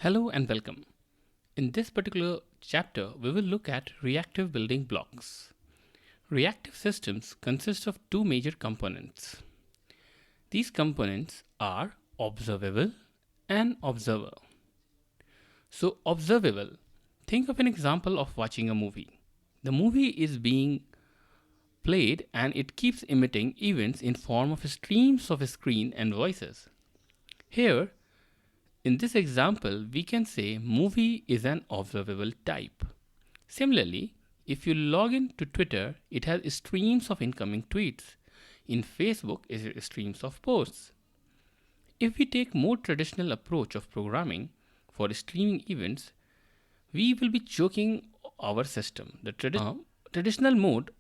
Hello and welcome. In this particular chapter, we will look at reactive building blocks. Reactive systems consist of two major components. These components are observable and observer. So observable, think of an example of watching a movie. The movie is being played and it keeps emitting events in form of streams of screen and voices. Here, in this example, we can say movie is an observable type. Similarly, if you log in to Twitter, it has streams of incoming tweets. In Facebook, it has streams of posts. If we take more traditional approach of programming for streaming events, we will be choking our system. The traditional mode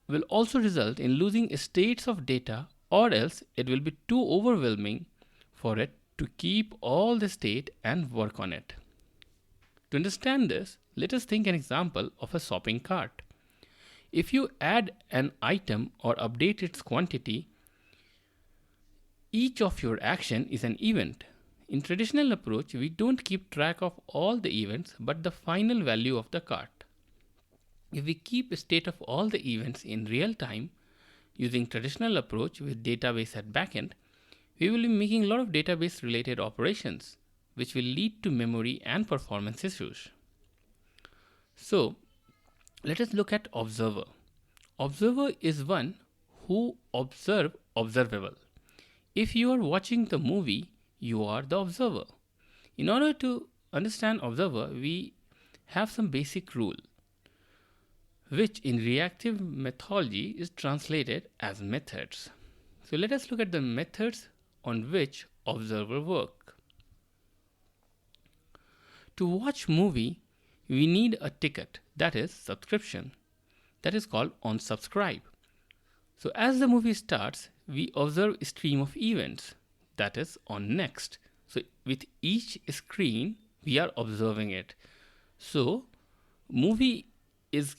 will also result in losing states of data, or else it will be too overwhelming for it to keep all the state and work on it. To understand this, let us think an example of a shopping cart. If you add an item or update its quantity, each of your action is an event. In traditional approach, we don't keep track of all the events but the final value of the cart. If we keep a state of all the events in real time using traditional approach with database at backend, we will be making a lot of database related operations which will lead to memory and performance issues. So let us look at observer. Observer is one who observe observable. If you are watching the movie, you are the observer. In order to understand observer, we have some basic rule which in reactive methodology is translated as methods. So let us look at the methods on which observer work. To watch movie, we need a ticket, that is subscription, that is called onSubscribe. So as the movie starts, we observe a stream of events, that is onNext. So with each screen, we are observing it. So movie is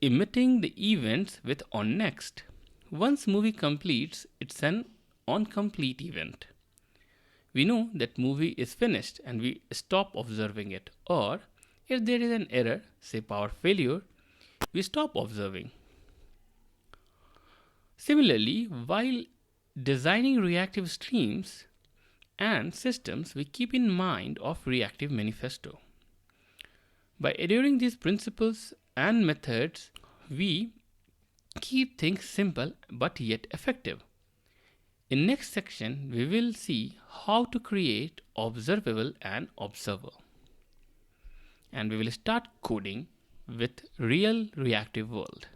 emitting the events with onNext. Once movie completes, it's an onComplete event. We know that movie is finished and we stop observing it, or if there is an error, say power failure, we stop observing. Similarly, while designing reactive streams and systems, we keep in mind of reactive manifesto. By adhering these principles and methods, we keep things simple but yet effective. In next section, we will see how to create observable and observer. And we will start coding with real reactive world.